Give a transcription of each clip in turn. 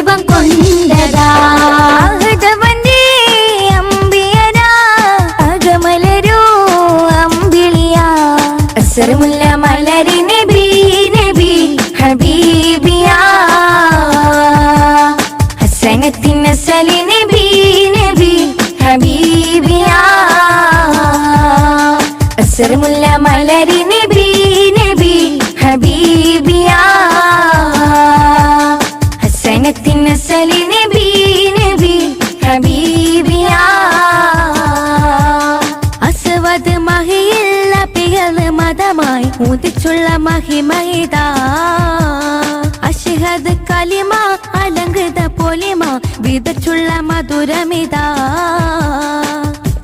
ദീപം കൊണ്ടതാ ഹൃദവന്റെ അമ്പിയനാ അകമലരോ അമ്പിളിയാ അസരമുല്ല മലരി നബി നബി ഹബീബിയാ ഹസനത്തിൻ നസലി നബി നബി ഹബീബിയാ അസരമുല്ല മലരി നബി നബി ഹബീബിയാ ഹസനത്തിൻ നസലി നബി നബി ഹബീബിയാ അസ്വദ് മഹിയുള്ള പികള് മതമായി ഉദിച്ചുള്ള മഹിമയിതാ അഷ്ഹദ് കലിമ അലങ്കൃത പൊലിമ വിതച്ചുള്ള മധുരമിതാ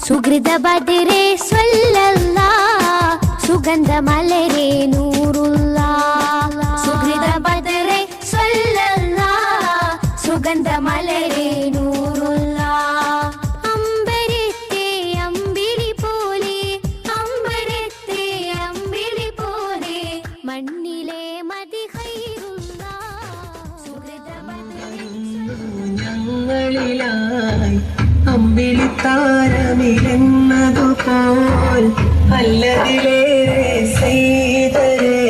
സുഹൃത ബദരേ സ്വല്ലല്ലാഹ് സുഗന്ധ മലരേ നൂറുല്ലാഹ് സുഹൃത ബദരേ സ്വല്ലല്ലാഹ് സുഗന്ധ മലരേ നൂറുല്ലാഹ് അമ്പരത്തെ അമ്പിളി പോലെ അമ്പരത്തെ അമ്പിളി പോലെ മണ്ണിലെ മതി ഖൈറുല്ലാഹ് സുഹൃത ബദരേ ഞങ്ങളിലായി അമ്പിളിത്താരമിരുന്നതുപോൽ അല്ലതിലേറെ ചെയ്തരേ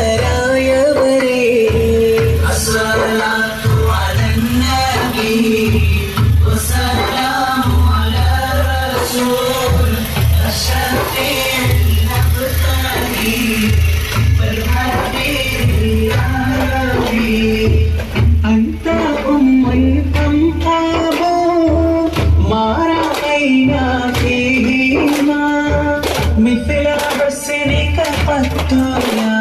നബിയരുത്തമരായവരേ അസ്സലാത്തു അലന്നബി വസ്സലാമു അലാ റസൂൽ അഷ്റഫിൽ അബ്തലി വൽഹബീബി യാ റബ്ബി أنت أم الأنقاب ما رأينا فيهما مثل حسنك قط يا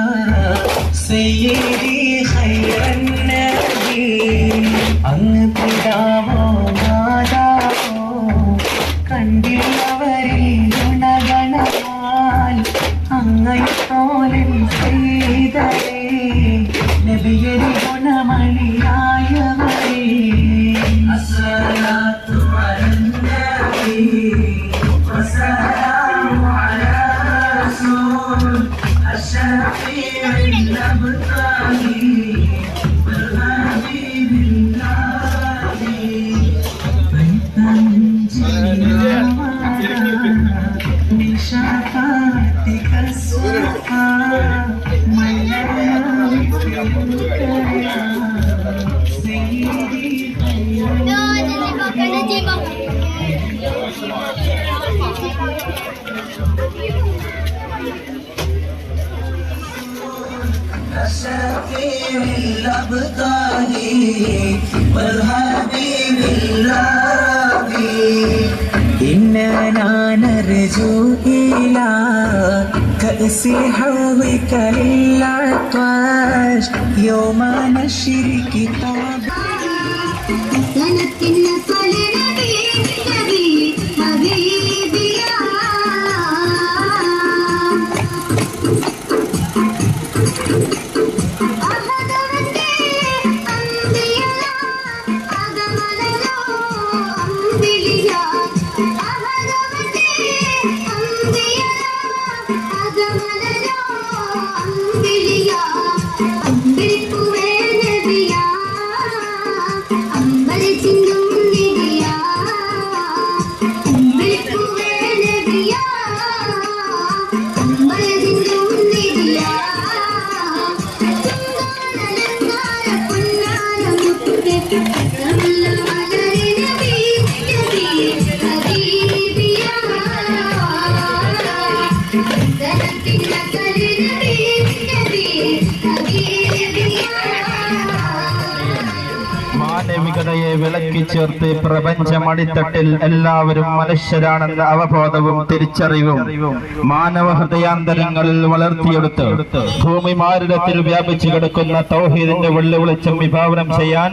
سيدي خير النبي അങ്ങ് പിതാവോ മാതാവോ കണ്ടില്ലവരിൽ ഗുണഗണമാൽ അങ്ങയെപ്പോലെ ചെയ്തരേ നബിയരി ഗുണമണിയായവരേ അസ്സലാത്തു അലന്നബി വസ്സലാമു അലാ റസൂൽ അഷ്റഫിൽ അബ്തലി വൽഹബീബി യാ റബ്ബി من شفاعتك السبحان من لا يغفرك يا سيدي الشفيع الأبطالي والحبيب الربي إننا نرجو إلى كأس حوضك للعطاش يوم نشر كتاب മാനവികതയെ വിളക്കി ചേർത്ത് പ്രപഞ്ചമടിത്തട്ടിൽ എല്ലാവരും മനുഷ്യരാണെന്ന അവബോധവും തിരിച്ചറിവും മാനവ ഹൃദയാന്തരങ്ങളിൽ വളർത്തിയെടുത്ത് ഭൂമി മാരുതത്തിൽ വ്യാപിച്ചു കിടക്കുന്ന തൗഹീദിന്റെ വെള്ളിവിളിച്ചം വിഭാവനം ചെയ്യാൻ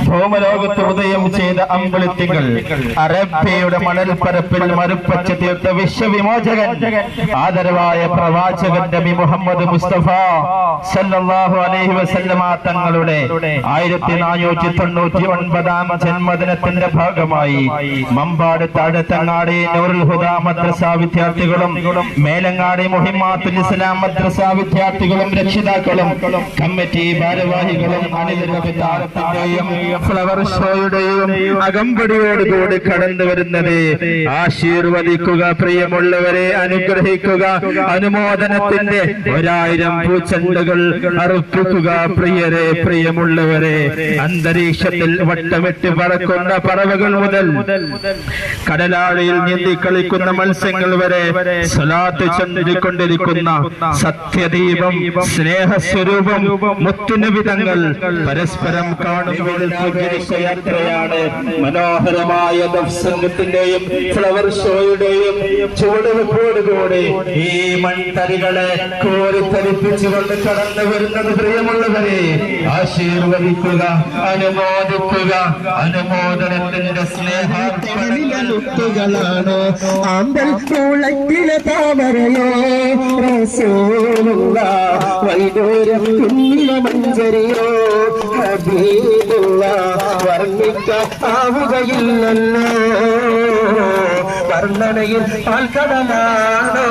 ഭൗമലോകത്ത് ഉദയം ചെയ്ത അമ്പിളിത്തിങ്കൾ അറേബ്യയുടെ മണൽപ്പരപ്പിൽ മരുപ്പച്ച തീർത്ത വിശ്വവിമോചകൻ ആദരവായ പ്രവാചകൻ നബി മുഹമ്മദ് മുസ്തഫ സല്ലല്ലാഹു അലൈഹി വസല്ലമ തങ്ങളുടെ 1491 49-ാം ജന്മദിനത്തിന്റെ ഭാഗമായി മമ്പാട് താഴത്തങ്ങാടി നൂറുൽ ഹുദ മദ്രസ വിദ്യാർത്ഥികളും മേലങ്ങാടി മുഹിമ്മാത്തുൽ ഇസ്ലാം മദ്രസ വിദ്യാർത്ഥികളും രക്ഷിതാക്കളും കമ്മിറ്റി ഭാരവാഹികളും അണിനിരത്തി താരത്തിന്റെയും ഫ്ലവർ ഷോയുടെയും അകമ്പടിയോടുകൂടി കടന്നു വരുന്നത് ആശീർവദിക്കുക, പ്രിയമുള്ളവരെ അനുഗ്രഹിക്കുക, അനുമോദനത്തിന്റെ 1000 പൂച്ചെണ്ടുകൾ അർപ്പിക്കുക. പ്രിയരെ, പ്രിയമുള്ളവരെ, അന്തരീക്ഷത്തിൽ വട്ടമിട്ട് പറക്കുന്ന പറവകൾ മുതൽ കടലാഴിയിൽ നീന്തി കളിക്കുന്ന മത്സ്യങ്ങൾ വരെ സ്വലാത്ത് ചൊല്ലിക്കൊണ്ടിരിക്കുന്ന സത്യദീപം സ്നേഹസ്വരൂപം മുത്തുനിബിതങ്ങൾ പരസ്പരം കാണുന്നതിൽ യാത്രയാണ്. മനോഹരമായ സംഘത്തിന്റെയും ഫ്ലവർ ഷോയുടെയും ചുവടുവെപ്പോടുകൂടി ഈ മൺതരികളെ കോരിത്തരിപ്പിച്ചുകൊണ്ട് കടന്നു വരുന്നത് പ്രിയമുള്ളവരെ ആശീർവദിക്കുക, അനുമോദിക്കുക. അനുമോദനത്തിന്റെ സ്നേഹാർപ്പണങ്ങളാണ്. ആമ്പൽക്കുളത്തിലെ താമരയോ റസൂലുള്ള, വൈദൂരം കുഞ്ഞിലെ മഞ്ചരിയോ ഹബീബുള്ള, വർണ്ണിക്കാവുകയില്ലല്ലോ വർണ്ണനയിൽ പാൽക്കടലാണോ.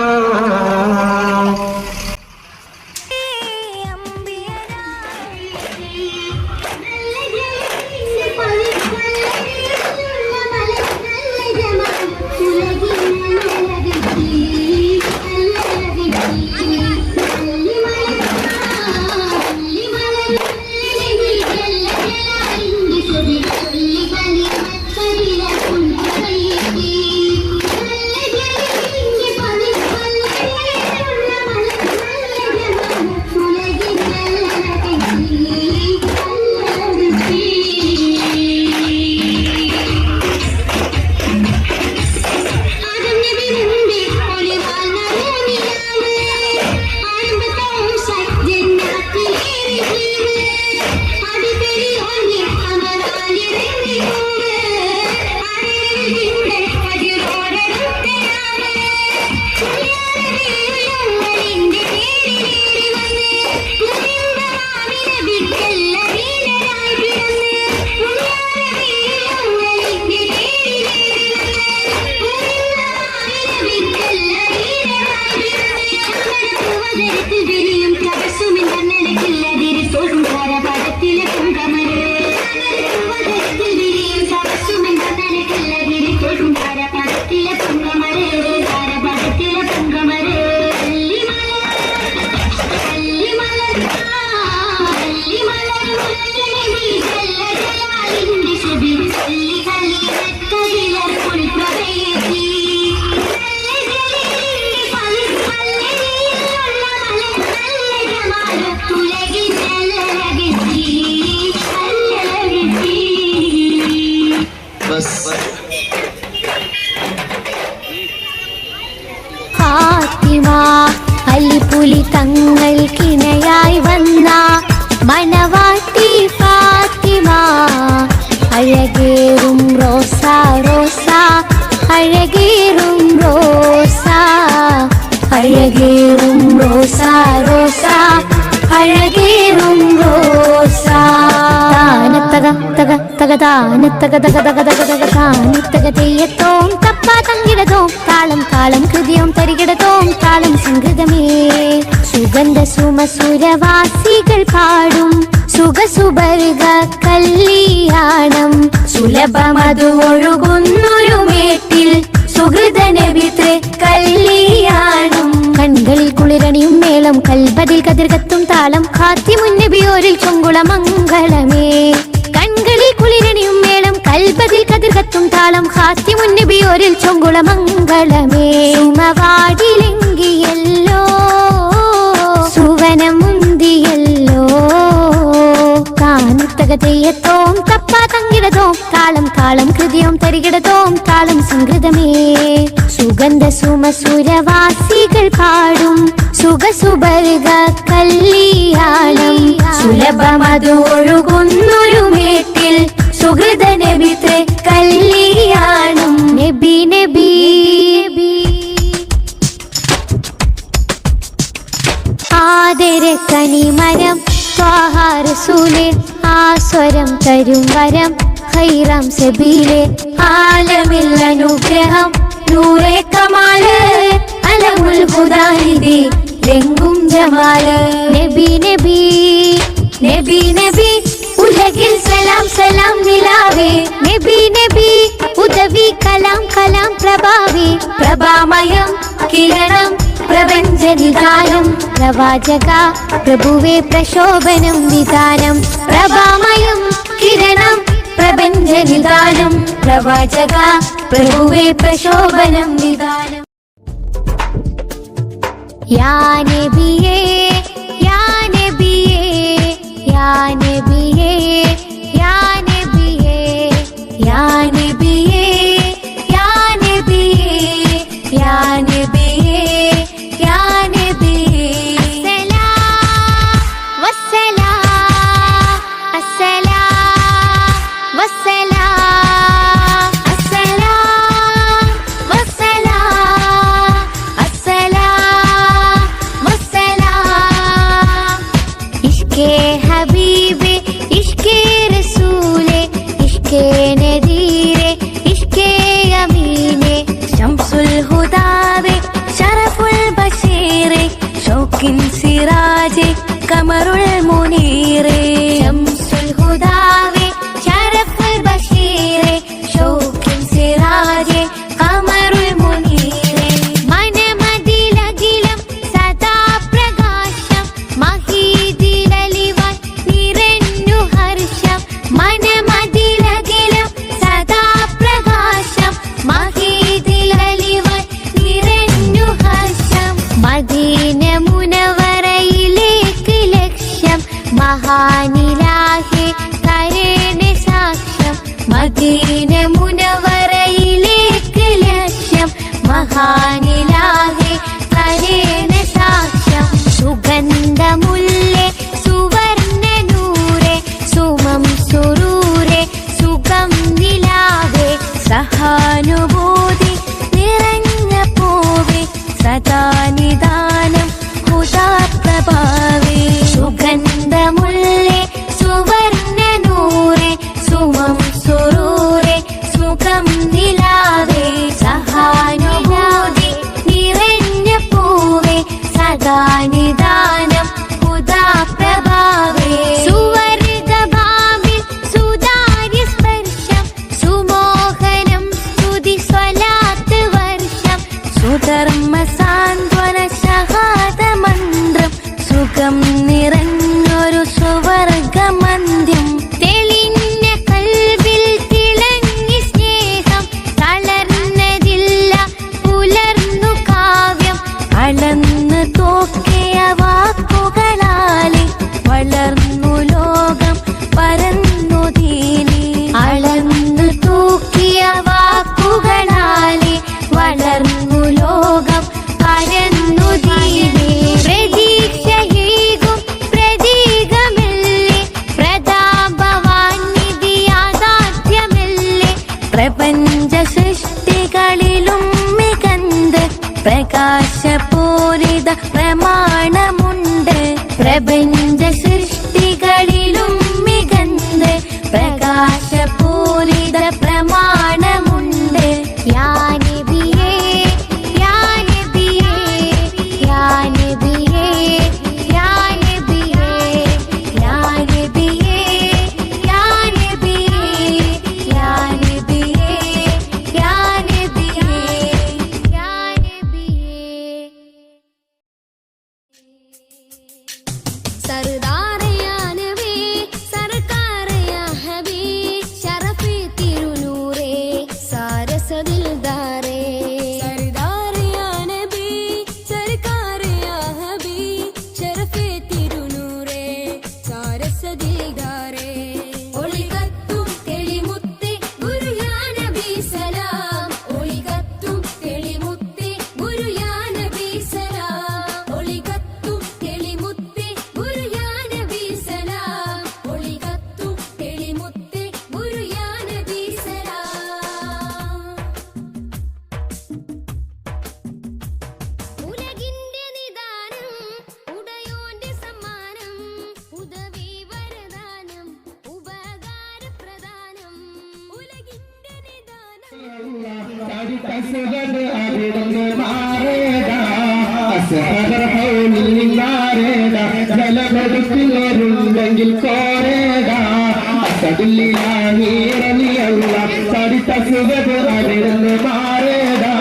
അലിപുലി തങ്ങൾക്കിണയായി വന്ന മണവാട്ടി ഫാത്തിമ, അഴകേറും റോസ റോസ, അഴകേറും റോസ, അഴകേറും റോസ റോസ, അഴകേറും റോസ. തക തക തക താന തക തക തക തക തക താന തക തെയ്യത്തോം തപ്പ തങ്കിടതോം താളം താളം ഹൃദയം തരികിടതോം താളം സംഗീതമേ. സുഗന്ധ സുമസുരവാസികൾ പാടും സുഖസുബർഗ കല്യാണം, സുലഭമതു ഒഴുകുന്നൊരു മേട്ടിൽ സുഹൃത നബിത്രേ കല്യാണം. കൺകളിൽ കുളിരണിയും മേളം, കൽബതിൽ കതിർകത്തും താളം, ഖാത്തിമുന്നബിയോരിൽ ചൊങ്കുളമംഗളമേ. കൺകളിൽ കുളിരണിയും മേളം, കൽബതിൽ കതിർകത്തും താളം, ഖാത്തിമുന്നബിയോരിൽ ചൊങ്കുളമംഗളമേ. സുമവാടിലെങ്കിയല്ലോ സുവനമുന്തിയല്ലോ, താനുത്തക തെയ്യത്തോം തപ്പ തങ്കിടതോം താളം താളം ഹൃദയം തരികിടതോം താളം സംഗീതമേ. സുഗന്ധ സുമസുരവാസികൾ പാടും സുഖസുബർഗ കല്യാണം, സുലഭമതു ഒഴുകുന്നൊരു മേട്ടിൽ സുഹൃത നബിത്രേ കല്യാണം. നബി നബി ആദര കനിമരം ത്വാഹ റസൂലേ, ആ സ്വരം തരും വരം ഖൈറാം സബീലെ ആലമിൽ അനുഗ്രഹം നൂറേ കമാല് അലമുൽ ഹുദാനിധി ലെങ്കും ജമാല് നബി നബി നബി നബി ഉലകിൽ സലാം സലാം നിലാവേ നബി നബി ഉദവി കലാം കലാം പ്രഭാവേ പ്രഭാമയം കിരണം പ്രപഞ്ച നിദാനം പ്രവാചക പ്രഭുവേ പ്രശോഭനം നിദാനം പ്രഭാമയം കിരണം പ്രപഞ്ച നിദാനം പ്രവാചക പ്രഭുവേ പ്രശോഭനം നിദാനം യാ നബിയേ യാ നബിയേ യാ നബിയേ യാ നബിയേ യാ നബിയേ യാ നബിയേ യാ നബിയേ യാ നബിയേ അസ്സലാം വസ്സലാം അസ്സലാം വസ്സലാം അസ്സലാം വസ്സലാം ഇഷ്കേ ഹബീബേ ഇഷ്കേ റസൂലേ ഇഷ്കേ നദീരേ ഇഷ്കേ അമീനേ ശംസുൽ ഹുദാവേ ശറഫുൽ ബശീറേ ഷൗക്കിൻ സിറാജേ കമറുൽ മുനീറേ ശംസുൽ ഹുദാവേ ശറഫുൽ ബശീറേ ഷൗക്കിൻ സിറാജേ കമറുൽ മുനീറേ മനമതിലകിലം സദാ പ്രകാശം മഹീദിലലിവാൻ നിറഞ്ഞു ഹർഷം മനമതിലകിലം സദാ പ്രകാശം മഹീദിലലിവാൻ നിറഞ്ഞു ഹർഷം മദീന മുനവറയിലേക്ക് ലക്ഷ്യം മഹാനിലാഹെ കരേണ സാക്ഷ്യം മദീന മുനവറയിലേക്ക് ലക്ഷ്യം മഹാനിലാഹെ കരേണ സാക്ഷ്യം സുഗന്ധമുല്ലേ സുവർണ്ണ നൂരേ സുമം സുരൂരേ സുഖം നിലാവേ സഹാനുഭൂതി നിറഞ്ഞ പൂവേ സദാ നിദാനം ഹുദാപ്രഭാവേ സുഗന്ധമുല്ലേ സുവർണ്ണ നൂരേ സുമം സുരൂരേ സുഖം നിലാവേ സഹാനുഭൂതി നിറഞ്ഞ പൂവേ സദാ നിദാനം ഹുദാപ്രഭാവേ സുവർഗഭാവിൽ സുതാര്യ സ്പർശം സുമോഹനം സ്തുതി സ്വലാത്ത് വർഷം സുധർമ്മ സാന്ത്വന ശഹാദ മന്ത്രം സുഖം നിറഞ്ഞൊരു സുവർഗമന്ത്യം തെളിഞ്ഞ കൽവിൽ തിളങ്ങി സ്നേഹം തളർന്നതില്ല പുലർന്നു കാവ്യം അളന്നു തോക്കിയ വാക്കുകളാലെ വളർന്നു ലോകം പരന്നു ദീനി അളന്നു തൂക്കിയ വാക്കുകളാലെ വളർന്നു ലോകം പരന്നു ദീനി പ്രതീക്ഷയേകും പ്രതീകമല്ലേ പ്രതാപവാനിധി യാഥാർത്ഥ്യമല്ലേ പ്രപഞ്ച സൃഷ്ടികളിലും മികന്ത് പ്രകാശപൂരിത പ്രമാണമുണ്ട് പ്രപഞ്ച സൃഷ്ടികളിലും മികന്ത് പ്രകാശപൂരിത പ്രമാണമുണ്ട് യാ നബിയേ യാ നബിയേ യാ നബിയേ യാ നബിയേ യാ നബിയേ യാ നബിയേ യാ നബിയേ യാ നബിയേ യാ നബിയേ സർദാർ തരിതസുഖത് അവിടുന്ന് മാറേടാ അസ്ഹബർ ഹൗലിൽ നിന്നാരേടാ ജലമെടുക്കുന്നവരുണ്ടെങ്കിൽ കോരേടാ അസദില്ലാഹി റളിയല്ലാഹ് തരിതസുഖത് അവിടുന്ന് മാറേടാ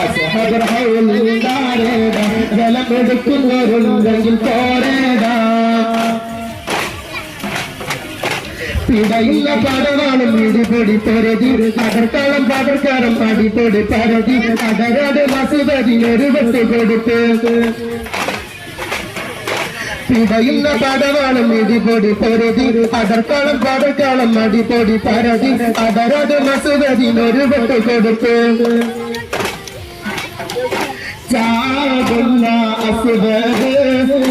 അസ്ഹബർ ഹൗലിൽ നിന്നാരേടാ ജലമെടുക്കുന്നവരുണ്ടെങ്കിൽ കോരേടാ പിടയില്ല പടവാളും ഇടിപൊടി പൊരതി അടർക്കളം പടർക്കാരം അടിപൊടി പരതി അടരാട് മസുതതിനൊരു വെട്ട് കൊടുത്ത് പിടയില്ല പടവാളും ഇടിപൊടി പൊരതി അടർക്കളം പടർക്കാളം അടിപൊടി പരതി അടരാട് മസുതതിനൊരു വെട്ട് കൊടുത്ത് ചാകുന്ന അസുഖ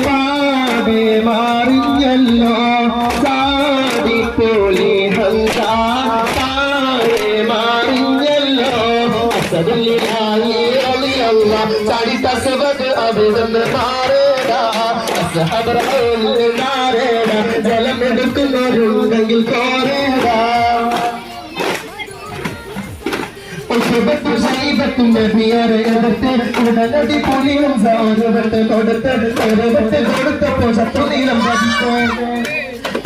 പാടെ മാറിഞ്ഞല്ലോ ോളി ഹന്താരെ മാറിഞ്ഞല്ലോ ചരിത സുഖത് അവിടുന്ന് മാറേടാ അസ്ഹബർ ഹൗലിൽ നാരേടാ ജലമെടുക്കുന്നവരുണ്ടെങ്കിൽ കോരേടാ ശൈബത്തും നബിയറെ എതിർത്ത് ഉടനടി പുലിയും ഒരുവട്ട് കൊടുത്തപ്പോ ശത്രുനീളം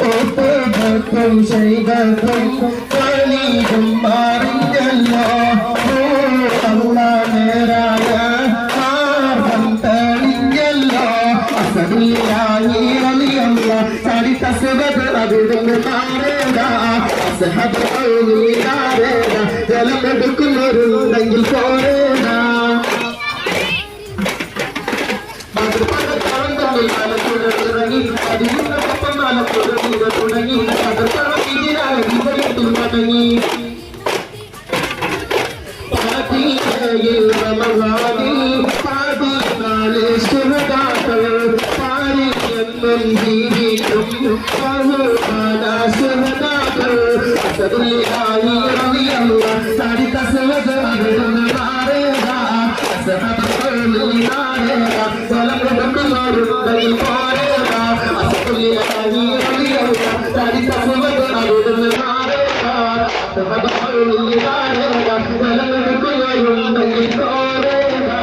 ഓട്ടും ശൈബത്തും കളീതും മാറിഞ്ഞല്ലോ അല്ല നേരായ മാർഗം തെളിഞ്ഞല്ലോ അസദില്ലാഹി റളിയല്ലാഹ് ചരിത സുഖത് അവിടുന്ന് മാറേടാ അസ്ഹബർ ഹൗലിൽ നിന്നാരേടാ ജലമെടുക്കുന്നവരുണ്ടെങ്കിൽ കോരേടാ തുടങ്ങി അതിനുള്ള തുടങ്ങി തുടങ്ങി പാതിയിൽ റമളാനിൽ പാതിനാല് സുഹദാക്കൾ പാരിയെന്നും ജീവിക്കും സുഹദാക്കൾ അസദില്ലാഹി റളിയല്ലാഹ് ചരിത സുഖത് അവിടുന്ന് മാറേടാ അസ്ഹബർ ഹൗലിൽ നിന്നാരേടാ ജലമെടുക്കുന്നവരുണ്ടെങ്കിൽ കോരേടാ അസദില്ലാഹി റളിയല്ലാഹ് ചരിത സുഖത് അവിടുന്ന് മാറേടാ അസ്ഹബർ ഹൗലിൽ നിന്നാരേടാ ജലമെടുക്കുന്നവരുണ്ടെങ്കിൽ കോരേടാ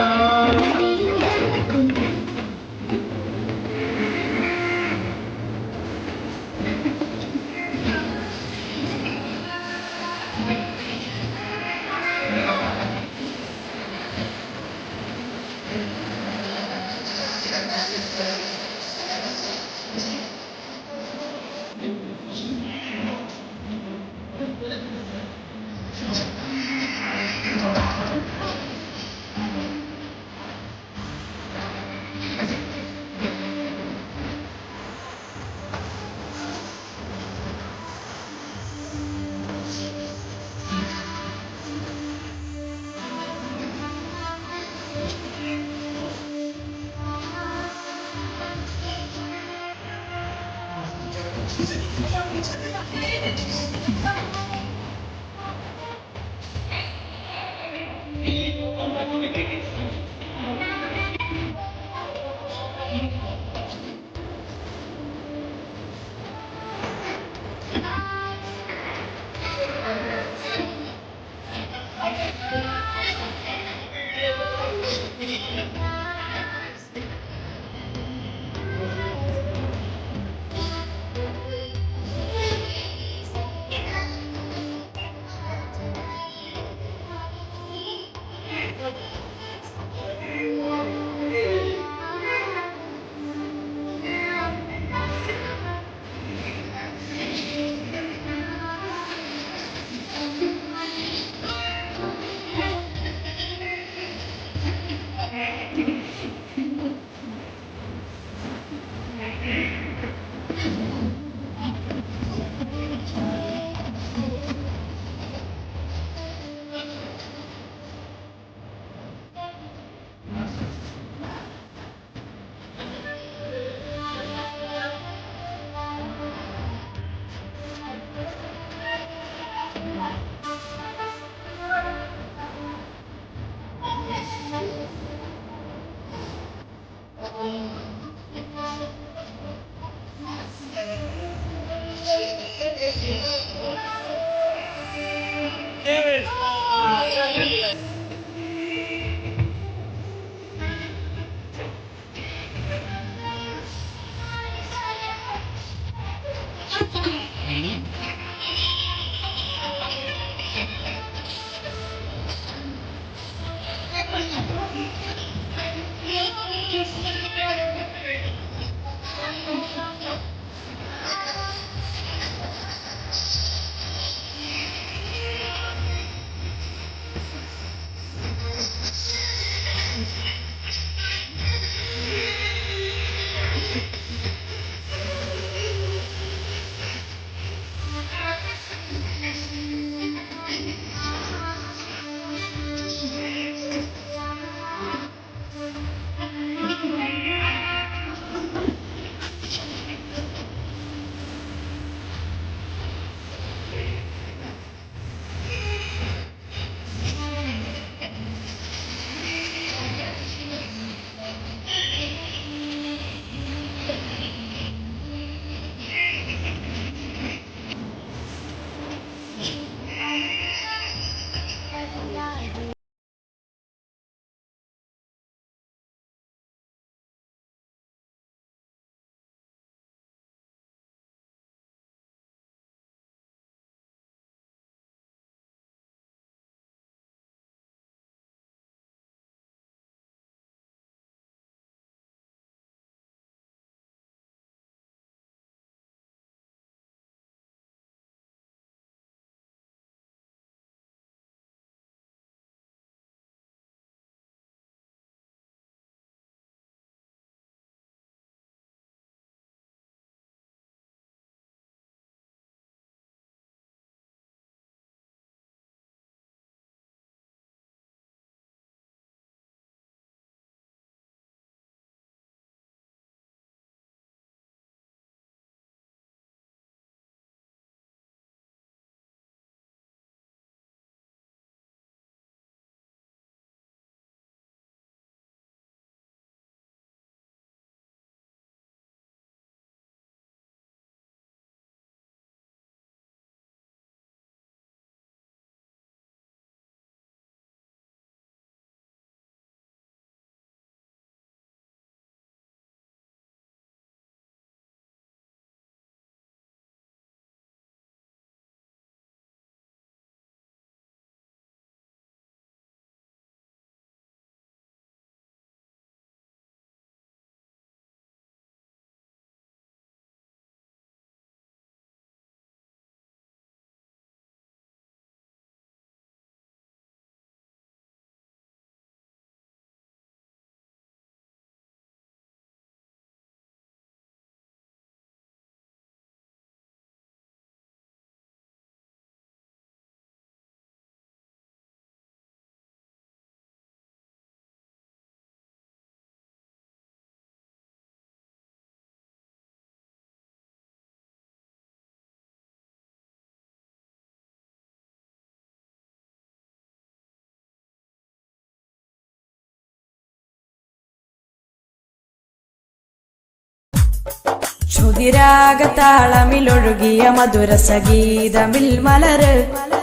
ശ്രുതിരാഗതാളമിലൊഴുകിയ മധുര സംഗീതമിൽ മലര്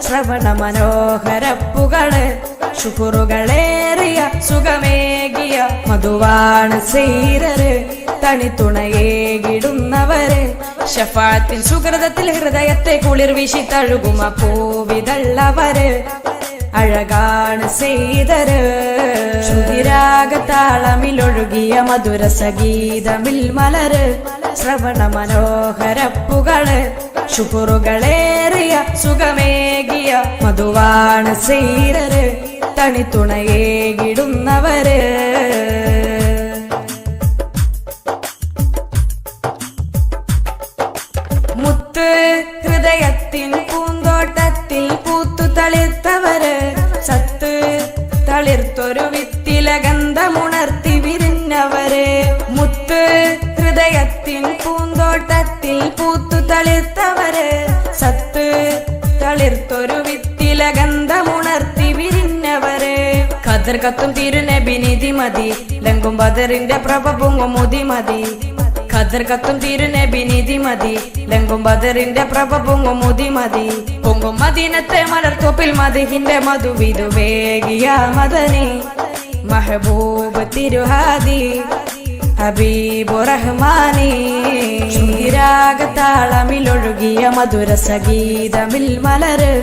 ശ്രവണ മനോഹരപ്പുകള് ശുക്റുകളേറിയ സുഖമേകിയ മധുവാണ് സീരര് തണിത്തുണയേകിടുന്നവര് ശഫാത്തിൻ സുഹൃതത്തിൽ ഹൃദയത്തെ കുളിർ വീശി തഴുകുമ പൂവിതള്ളവര് അഴകാണ് ചെയ്തര് ശ്രുതിരാഗതാളമിലൊഴുകിയ മധുര സംഗീതമിൽ മലര് ശ്രവണ മനോഹരപ്പുകള് ശുക്റുകളേറിയ സുഖമേകിയ മധുവാണ് ചെയ്തര് തണിത്തുണയേകിടുന്നവര് മുത്ത് ഹൃദയത്തിൻ പൂന്തോട്ടത്തിൽ പൂത്തു തളിർത്തവര് സത്ത് തളിർത്തൊരു വിത്തില ഗന്ധമുണർത്തി വിരിഞ്ഞവര് മുത്ത് ഹൃദയത്തിൻ പൂന്തോട്ടത്തിൽ പൂത്തു തളിർത്തവര് സത്ത് തളിർത്തൊരു വിത്തില ഗന്ധമുണർത്തി വിരിഞ്ഞവര് ഖദർ കത്തും തിരുനബി നിധി മതി ലങ്കും ബദറിന്റെ പ്രഭ പൊങ്ങും മുതി മതി ഖദർ കത്തും തിരുനബി നിധി മതി ലങ്കും ബദറിന്റെ പ്രഭ പൊങ്ങും മുതി മതി പൊങ്ങും മദീനത്തെ മലർത്തോപ്പിൽ മദിഹിന്റെ മധുവിധു വേഗിയ മദനി മഹബൂബ് തിരുഹാദി ഹബീബു റഹ്മാനി ശ്രീരാഗതാളമിലൊഴുകിയ മധുര സംഗീതമിൽ മലര്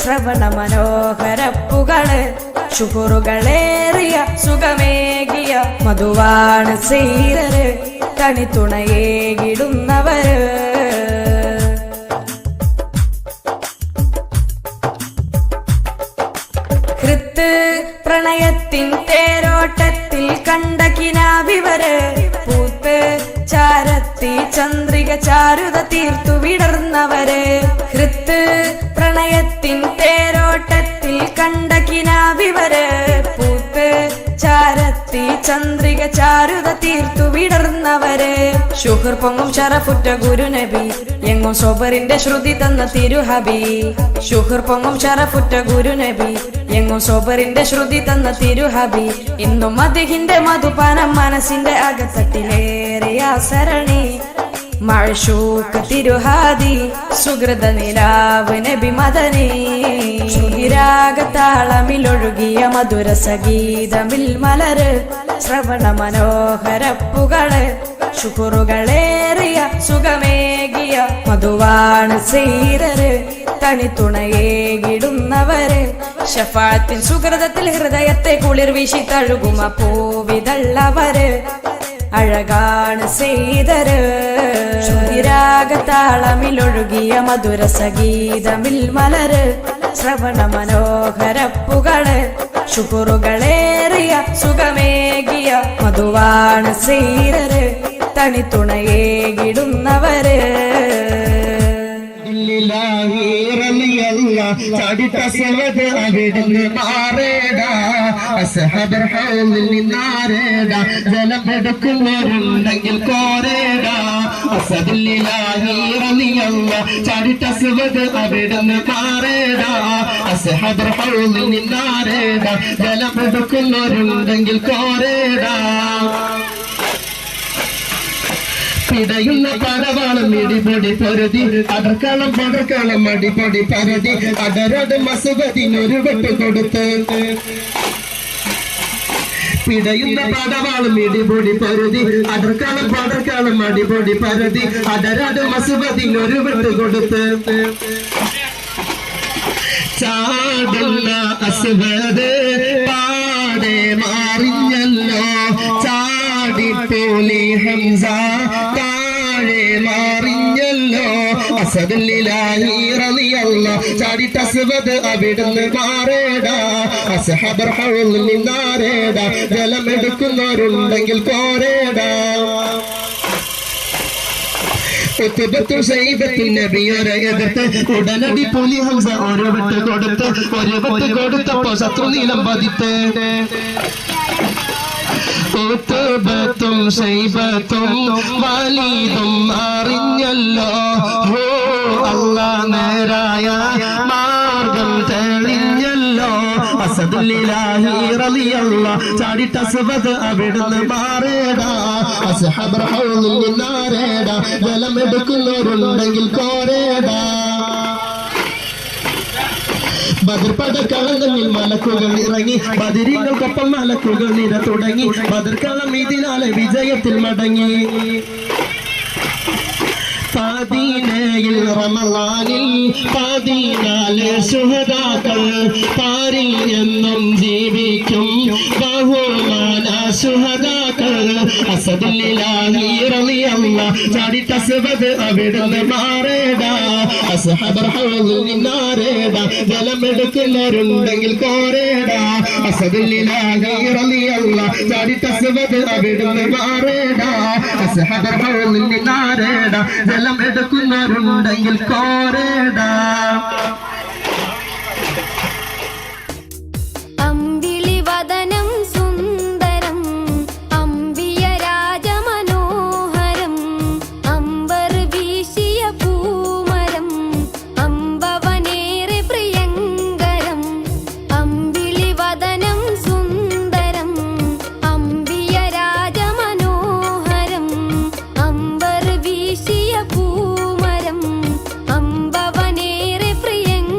ശ്രവണ മനോഹരപ്പുകള് ശുക്റുകളേറിയ സുഖമേകിയ മധുവാണ് സീരര് തണിത്തുണയേകിടുന്നവര് ഹൃത്ത് പ്രണയത്തിൻ തേരോട്ടത്തിൽ കണ്ട കിനാവിവര് പൂത്ത് ചാരത്തി ചന്ദ്രിക ചാരുത തീർത്തു വിടർന്നവര് ഹൃത്ത് പ്രണയത്തിൻ തേരോട്ടത്തിൽ കണ്ട കിനാവിവര് പൂത്ത് ചാരത്തി ചന്ദ്രിക ചാരുത തീർത്തു വിടർന്നവര് ശുഹർ പൊങ്ങും ശറഫുറ്റ ഗുരുനബി എങ്ങും സോബറിന്റെ ശ്രുതി തന്ന തിരുഹബി ശുഹർ പൊങ്ങും ശറഫുറ്റ ഗുരുനബി എങ്ങും സോബറിന്റെ ശ്രുതി തന്ന തിരുഹബി ഇന്നും മദിഹിന്റെ മധുപാനം മനസ്സിന്റെ അകത്തട്ടിലേറിയ സരണി മഅ്ശൂഖ് തിരുഹാദി സുഹൃത നിലാവ് നബി മദനി ശ്രുതിരാഗതാളമിലൊഴുകിയ മധുര സംഗീതമിൽ മലര് ശ്രവണ മനോഹരപ്പുകള് ശുക്റുകളേറിയ സുഖമേകിയ മധുവാണ് സീരര് തണിത്തുണയേകിടുന്നവര് ശഫാത്തിൻ സുഹൃതത്തിൽ ഹൃദയത്തെ കുളിർ വീശി തഴുകുമ പൂവിതള്ളവര് അഴകാണ് ചെയ്തര് ശ്രുതിരാഗതാളമിലൊഴുകിയ മധുര സംഗീതമിൽ മലര് ശ്രവണ മനോഹരപ്പുകള് ശുക്റുകളേറിയ സുഖമേകിയ മധുവാണ് സീരര് തണിത്തുണയേകിടുന്നവര് ചാടിട്ട സവത് അവിടുന്ന് മാറേടാ അസ്ഹബർ ഹൗലിൽ നിന്നാരേടാ ജലം എടുക്കുന്നവരുണ്ടെങ്കിൽ കോരേടാ അസദില്ലാഹി റളിയല്ലാഹ് ചാടിട്ട സവത് അവിടുന്ന് മാറേടാ അസ്ഹബർ ഹൗലിൽ നിന്നാരേടാ ജലം എടുക്കുന്നവരുണ്ടെങ്കിൽ കോരേടാ പിടയുന്ന പടവാളം ഇടിപൊടി പൊരുതി അടർക്കളം പടർക്കളം അടിപൊടി പരതി അടരോട് മസുഖത്തിനൊരു വെട്ട് കൊടുത്ത് പിടയുന്ന പടവാളം ഇടിപൊടി പൊരുതി അടർക്കളം പടർക്കളം അടിപൊടി പരതി അടരോട് മസുഖത്തിനൊരു വെട്ട് കൊടുത്ത് ചാടുന്ന അസുഖത് പാടെ മാറിഞ്ഞല്ലോ ചാടിപ്പോലി ഹംസ താഴെ മാറിഞ്ഞല്ലോ അസദില്ലാഹി റളിയല്ലാഹ് ചാടിട്ട അസ്വദ് അവിടുന്ന് മാറേടാ അസ്ഹബർ ഹൗലിൽ നിന്നാരേടാ ജലമെടുക്കുന്നവരുണ്ടെങ്കിൽ കോരേടാ നബിയോരെ എതിർത്ത് ഉടനടി പുലി ഹംസ ഒരു വെട്ട് കൊടുത്തപ്പോ ശത്രു നീലം പതിത്ത് ഉത്ബത്തും ശൈബത്തും വലീദും അറിഞ്ഞല്ലോ ഹോ അല്ലാഹ് നേരായ മാർഗം തെളിഞ്ഞല്ലോ അസദുല്ലിലാഹി റളിയല്ലാഹ് ചാടിട്ട അസ്വദ് അവിടുന്ന് മാറേടാ അസ്ഹബർ ഹൗലിൽ നിന്നാരേടാ ജലമെടുക്കുന്നവരുണ്ടെങ്കിൽ കോരേടാ ബദർ പടക്കളങ്ങളിൽ മലക്കുകൾ ഇറങ്ങി ബദരീകൾക്കൊപ്പം മലക്കുകൾ നിര തുടങ്ങി ബദർക്കളം ഇതിനാലെ വിജയത്തിൽ മടങ്ങി പാദീനയിൽ റമളാനിൽ പാദീനാലെ ശുഹദാക്കൾ പാരിൽ എന്നും ജീവിക്കും ബഹുമാന ശുഹദാക്കൾ അസദുല്ലിലാഹി റളിയല്ലാഹ് ചാടിട്ട അസ്വദ് അവിടുന്ന് മാറേടാ അസ്ഹബർ ഹൗലിൽ നിന്നാരേടാ ജലമെടുക്കുന്നവരുണ്ടെങ്കിൽ കോരേടാ അസദുല്ലിലാഹി റളിയല്ലാഹ് ചാടിട്ട അസ്വദ് അവിടുന്ന് മാറേടാ അസ്ഹബർ ഹൗലിൽ നിന്നാരേടാ ജലം എടുക്കുന്നവരുണ്ടെങ്കിൽ കോരേടാ അമ്പിളി വദനം സുന്ദരം അമ്പിയ രാജമനോഹരം അമ്പർ വീശിയ പൂമരം അമ്പവനേറെ പ്രിയങ്കരം അമ്പിളി വദനം സുന്ദരം അമ്പിയ രാജമനോഹരം അമ്പർ വീശിയ പൂമരം അമ്പവനേറെ പ്രിയങ്കരം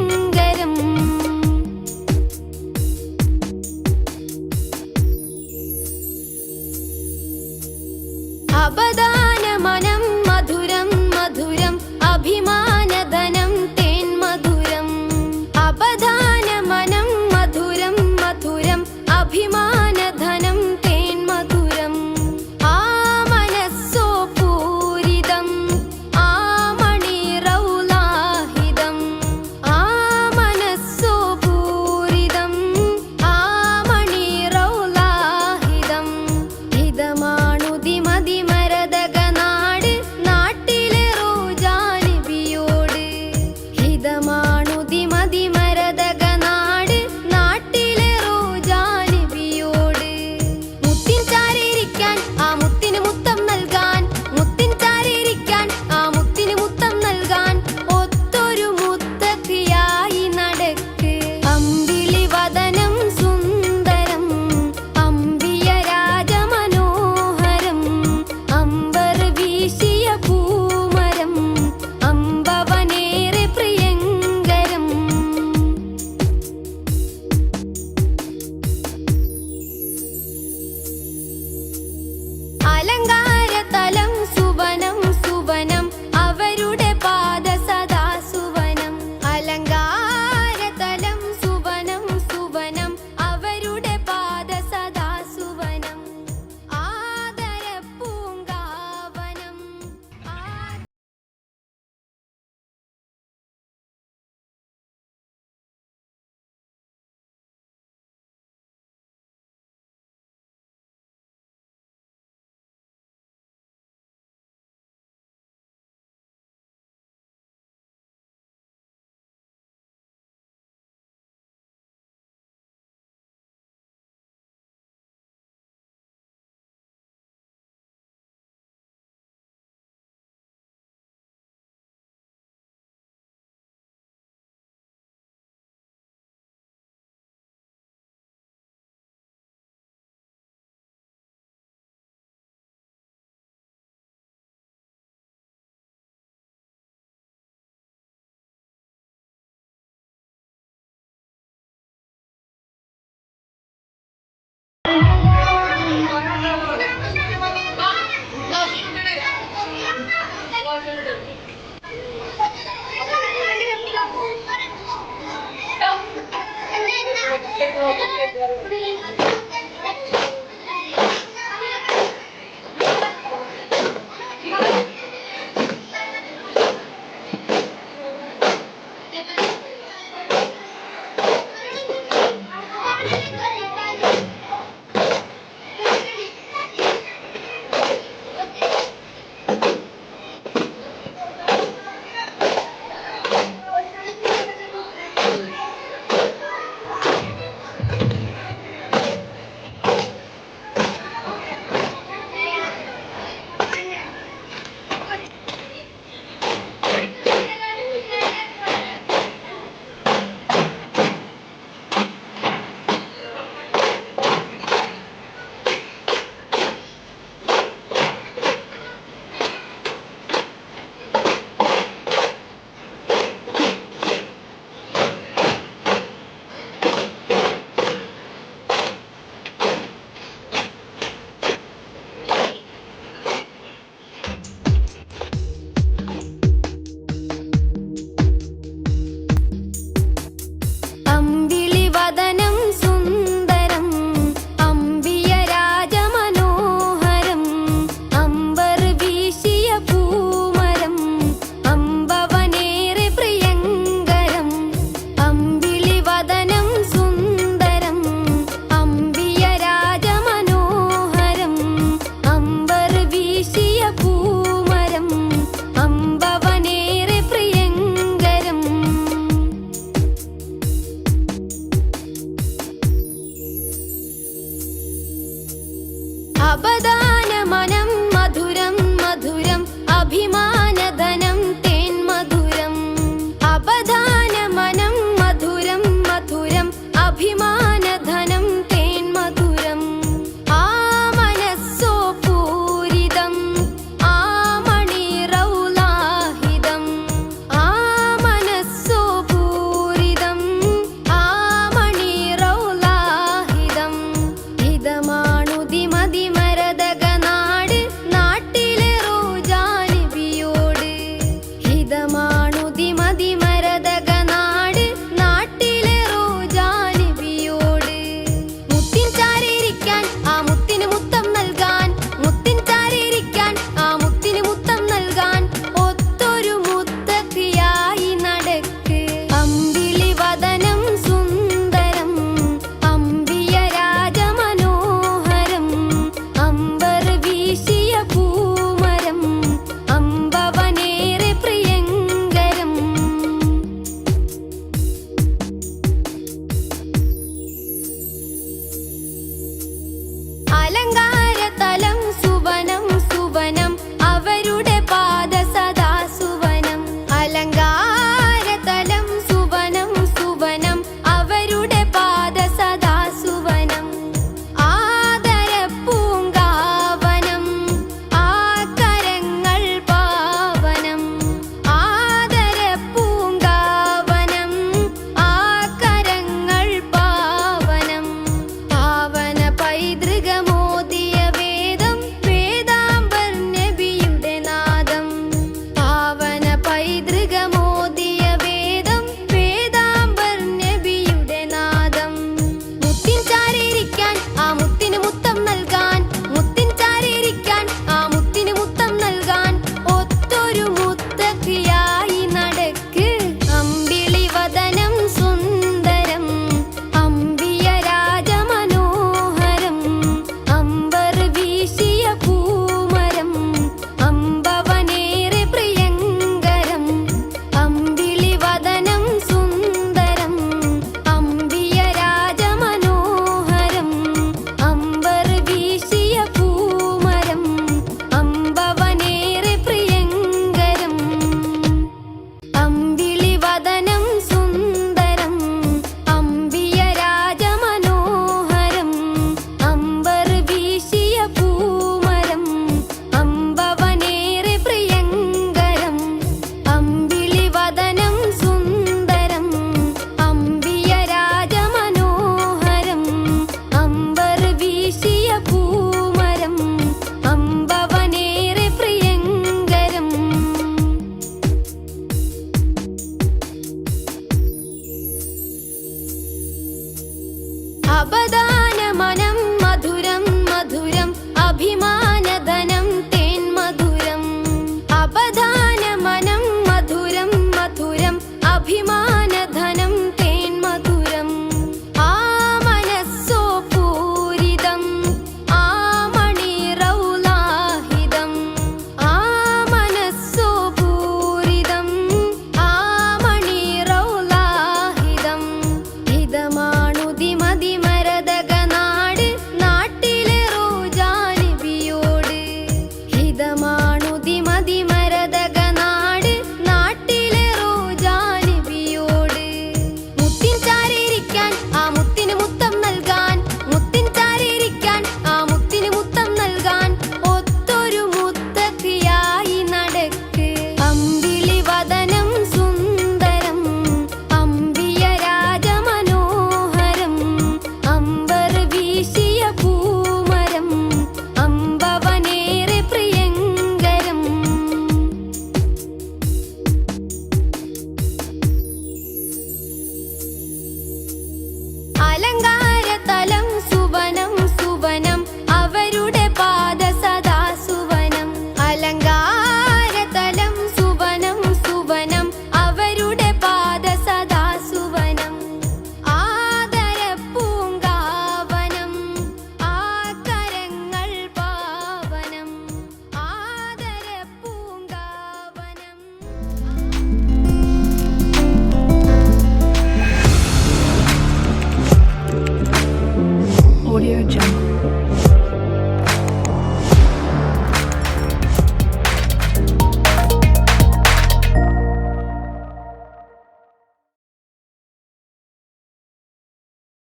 അബദാ